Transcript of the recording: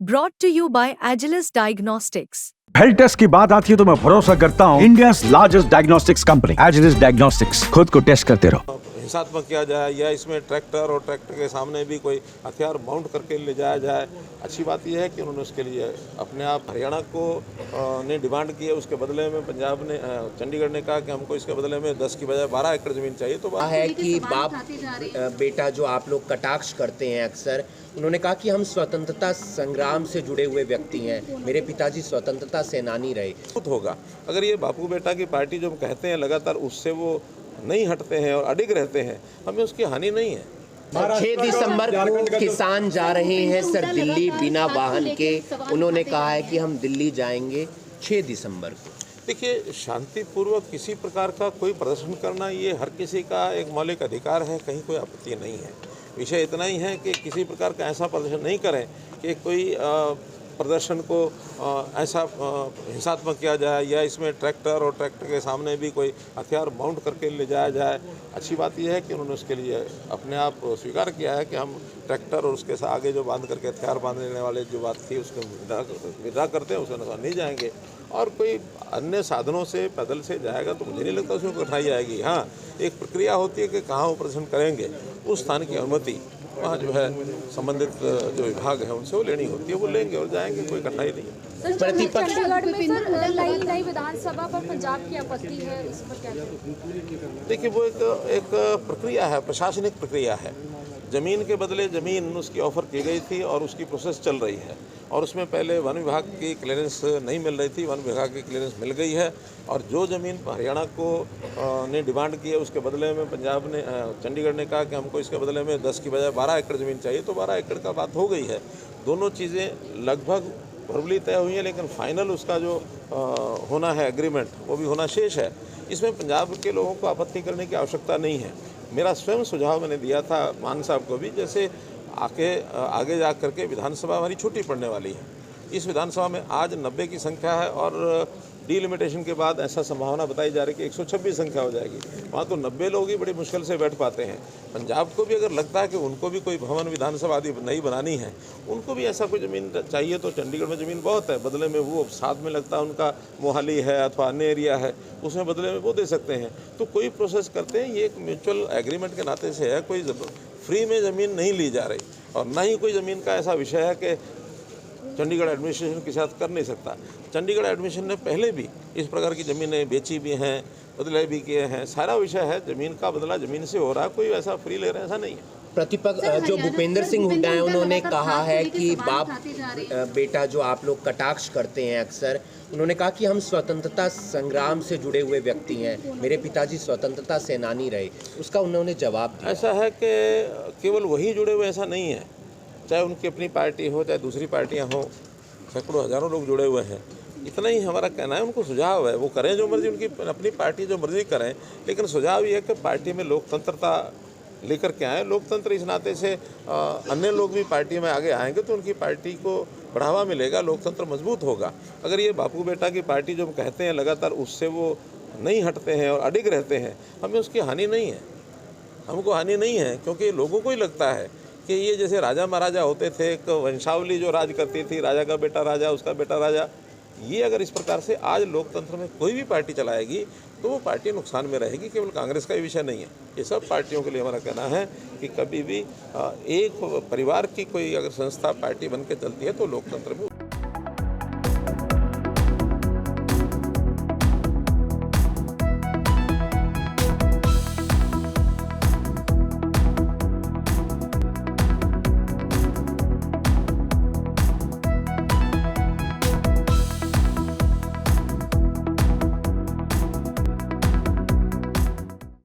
Brought to you by Agilus Diagnostics. Health test की बात आती है तो मैं भरोसा करता हूँ India largest diagnostics company Agilus diagnostics. खुद को टेस्ट करते रहो। हिंसात्मक किया जाए या इसमें ट्रैक्टर और ट्रैक्टर के सामने भी कोई हथियार माउंट करके ले जाया जाए। अच्छी बात यह है कि उन्होंने उसके लिए अपने आप हरियाणा को ने डिमांड की है, उसके बदले में पंजाब ने चंडीगढ़ ने कहा कि हमको इसके बदले में 10 की बजाय 12 एकड़ ज़मीन चाहिए। तो बात है कि बाप बेटा जो आप लोग कटाक्ष करते हैं अक्सर, उन्होंने कहा कि हम स्वतंत्रता संग्राम से जुड़े हुए व्यक्ति हैं, मेरे पिताजी स्वतंत्रता सेनानी रहे। होगा अगर ये बापू बेटा की पार्टी जो हम कहते हैं लगातार उससे वो नहीं हटते हैं और अडिग रहते हैं, हमें उसकी हानि नहीं है। 6 दिसंबर को किसान जा रहे हैं सर दिल्ली बिना वाहन के, उन्होंने कहा है कि हम दिल्ली जाएंगे 6 दिसंबर को। देखिए, शांतिपूर्वक किसी प्रकार का कोई प्रदर्शन करना ये हर किसी का एक मौलिक अधिकार है, कहीं कोई आपत्ति नहीं है। विषय इतना ही है कि किसी प्रकार का ऐसा प्रदर्शन नहीं करें कि कोई प्रदर्शन को ऐसा हिंसात्मक किया जाए या इसमें ट्रैक्टर और ट्रैक्टर के सामने भी कोई हथियार माउंट करके ले जाया जाए। अच्छी बात यह है कि उन्होंने उसके लिए अपने आप स्वीकार किया है कि हम ट्रैक्टर और उसके साथ आगे जो बांध करके हथियार बांधने वाले जो बात थी उसको विदा करते हैं, उसके अनुसार नहीं जाएंगे। और कोई अन्य साधनों से पैदल से जाएगा तो मुझे नहीं लगता उसमें कठिनाई आएगी। हाँ, एक प्रक्रिया होती है कि कहाँ वो प्रदर्शन करेंगे, उस स्थान की अनुमति वहाँ जो है संबंधित जो विभाग है उनसे वो लेनी होती है, वो लेंगे और जाएंगे, कोई कठिनाई नहीं है। चंडीगढ़ में सर नई विधानसभा पर पंजाब की आपत्ति है, इस पर क्या? देखिए, वो एक प्रक्रिया है, प्रशासनिक प्रक्रिया है। ज़मीन के बदले ज़मीन उसकी ऑफ़र की गई थी और उसकी प्रोसेस चल रही है और उसमें पहले वन विभाग की क्लियरेंस नहीं मिल रही थी, वन विभाग की क्लियरेंस मिल गई है। और जो ज़मीन हरियाणा को ने डिमांड की है उसके बदले में पंजाब ने चंडीगढ़ ने कहा कि हमको इसके बदले में 10 की बजाय 12 एकड़ ज़मीन चाहिए। तो 12 एकड़ का बात हो गई है। दोनों चीज़ें लगभग वर्बली तय हुई हैं, लेकिन फाइनल उसका जो होना है एग्रीमेंट, वो भी होना शेष है। इसमें पंजाब के लोगों को आपत्ति करने की आवश्यकता नहीं है। मेरा स्वयं सुझाव मैंने दिया था मान साहब को भी, जैसे आगे जा करके विधानसभा हमारी छुट्टी पड़ने वाली है। इस विधानसभा में आज 90 की संख्या है और डीलिमिटेशन के बाद ऐसा संभावना बताई जा रही है कि 126 संख्या हो जाएगी। वहाँ तो 90 लोग ही बड़ी मुश्किल से बैठ पाते हैं। पंजाब को भी अगर लगता है कि उनको भी कोई भवन विधानसभा आदि नई बनानी है, उनको भी ऐसा कोई ज़मीन चाहिए, तो चंडीगढ़ में ज़मीन बहुत है, बदले में वो साथ में लगता है उनका मोहाली है अथवा अन्य एरिया है, उसमें बदले में वो दे सकते हैं। तो कोई प्रोसेस करते हैं, ये एक म्यूचुअल एग्रीमेंट के नाते से है। कोई फ्री में ज़मीन नहीं ली जा रही और ना ही कोई ज़मीन का ऐसा विषय है कि चंडीगढ़ एडमिनिस्ट्रेशन के साथ कर नहीं सकता। चंडीगढ़ एडमिनिस्ट्रेशन ने पहले भी इस प्रकार की ज़मीनें बेची भी हैं, बदले भी किए हैं। सारा विषय है ज़मीन का बदला ज़मीन से हो रहा है, कोई ऐसा फ्री ले रहे हैं ऐसा नहीं है। प्रतिपक्ष जो भूपेंद्र सिंह हुड्डा है, उन्होंने कहा है कि बाप बेटा जो आप लोग कटाक्ष करते हैं अक्सर, उन्होंने कहा कि हम स्वतंत्रता संग्राम से जुड़े हुए व्यक्ति हैं, मेरे पिताजी स्वतंत्रता सेनानी रहे। उसका उन्होंने जवाब दिया। ऐसा है कि केवल वही जुड़े हुए ऐसा नहीं है, चाहे उनकी अपनी पार्टी हो चाहे दूसरी पार्टियां हो, सैकड़ों हज़ारों लोग जुड़े हुए हैं। इतना ही हमारा कहना है, उनको सुझाव है वो करें जो मर्जी, उनकी अपनी पार्टी जो मर्जी करें, लेकिन सुझाव ये है कि पार्टी में लोकतंत्रता लेकर के आएँ। लोकतंत्र इस नाते से अन्य लोग भी पार्टी में आगे आएंगे तो उनकी पार्टी को बढ़ावा मिलेगा, लोकतंत्र मजबूत होगा। अगर ये बापू बेटा की पार्टी जो हम कहते हैं लगातार उससे वो नहीं हटते हैं और अडिग रहते हैं, हमें उसकी हानि नहीं है। हमको हानि नहीं है क्योंकि लोगों को ही लगता है कि ये जैसे राजा महाराजा होते थे, एक वंशावली जो राज करती थी, राजा का बेटा राजा, उसका बेटा राजा, ये अगर इस प्रकार से आज लोकतंत्र में कोई भी पार्टी चलाएगी तो वो पार्टी नुकसान में रहेगी। केवल कांग्रेस का ही विषय नहीं है, ये सब पार्टियों के लिए हमारा कहना है कि कभी भी एक परिवार की कोई अगर संस्था पार्टी बन के चलती है तो लोकतंत्र में